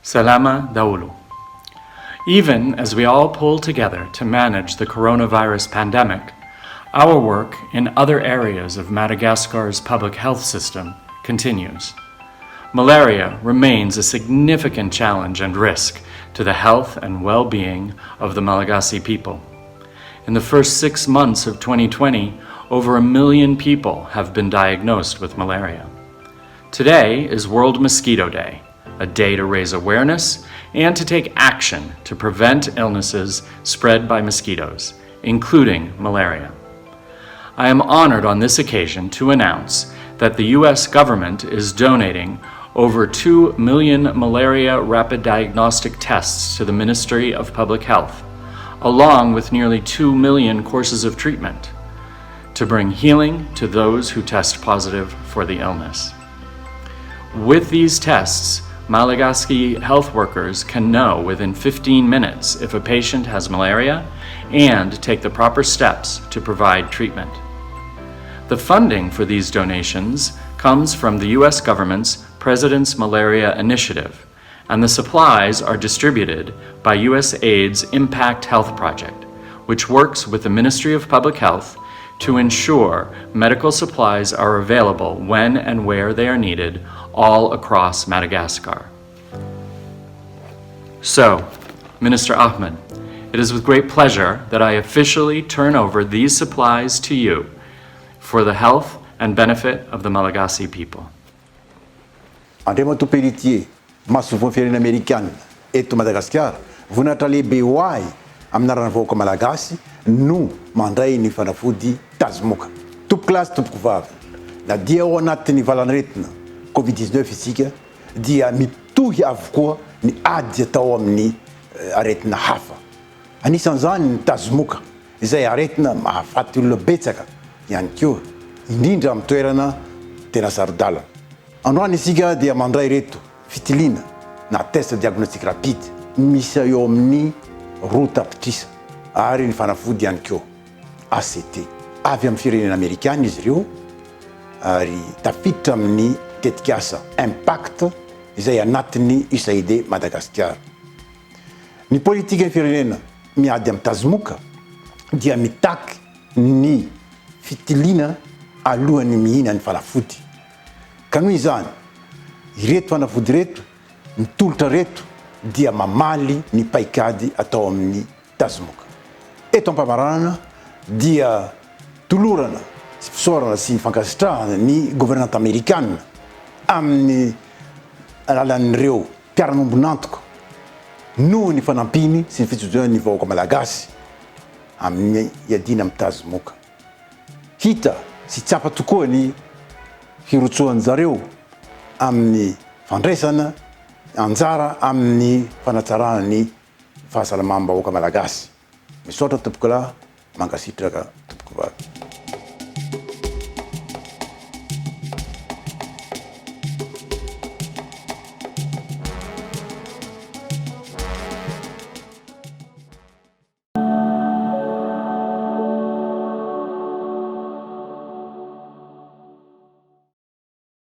Salama Daulu. Even as we all pull together to manage the coronavirus pandemic, our work in other areas of Madagascar's public health system continues. Malaria remains a significant challenge and risk to the health and well-being of the Malagasy people. In the first 6 months of 2020, over 1 million people have been diagnosed with malaria. Today is World Mosquito Day, a day to raise awareness and to take action to prevent illnesses spread by mosquitoes, including malaria. I am honored on this occasion to announce that the U.S. government is donating over 2 million malaria rapid diagnostic tests to the Ministry of Public Health, along with nearly 2 million courses of treatment, to bring healing to those who test positive for the illness. With these tests, Malagasy health workers can know within 15 minutes if a patient has malaria and take the proper steps to provide treatment. The funding for these donations comes from the U.S. government's President's Malaria Initiative, and the supplies are distributed by USAID's Impact Health Project, which works with the Ministry of Public Health to ensure medical supplies are available when and where they are needed all across Madagascar. So, Minister Ahmed, it is with great pleasure that I officially turn over these supplies to you for the health and benefit of the Malagasy people. An-Tapitrisa, masovon firenena Amerikana eto Madagasikara, voninahitra lehibe ho ahy amin'arana vahoaka malagasy no mandray ny fanafody Tazomoka. Tompoko lasy tompoko vavy, na dia ao anatin'ny valaneretina Covid-19 isika dia mitohy avokoa ny ady atao amin'ny aretina hafa. Anisan'izany ny Tazomoka, izay aretina mahafaty olona betsaka ihany koa, indrindra amin'ny toerana tena sarodala. Androany isika dia mandray reto Fitaovam-Pitiliana na test diagnostic rapide, misy eo amin'ny An-Tapitrisa ary ny fanafody ihany koa ACT. Avy amin'ny firenena Amerikana izy ireo ary tafiditra amin'ny tetikasa impact izay anatin'ny USAID Madagasikara. Ny politika firenena miady amin'ny Tazomoka dia mitaky ny Fitaovam-Pitiliana alohan'ny mihina ny fanafody. Ka noho izany, ireto fanafody reto, ny tolotra reto dia mamaly ny paikady atao amin'ny Tazomoka. Eto ampamarana dia tolorana sy fisaorana sy ny fankasitrahana ny Governemanta Amerikana amin'ny alalan'ireo mpiara-nombonantoka noho ny fanampiny sy ny fitsinjovana ny vahoaka malagasy amin'ny iadina amin'ny Tazomoka. Hita sy tsapa tokoa ny hirotsoan'ny zareo amin'ny fandraisana anjara amin'ny fanatsarana ny fahasalamam-bahoaka malagasy. Misaotra tompoko lahy, mankasitraka tompoko vavy.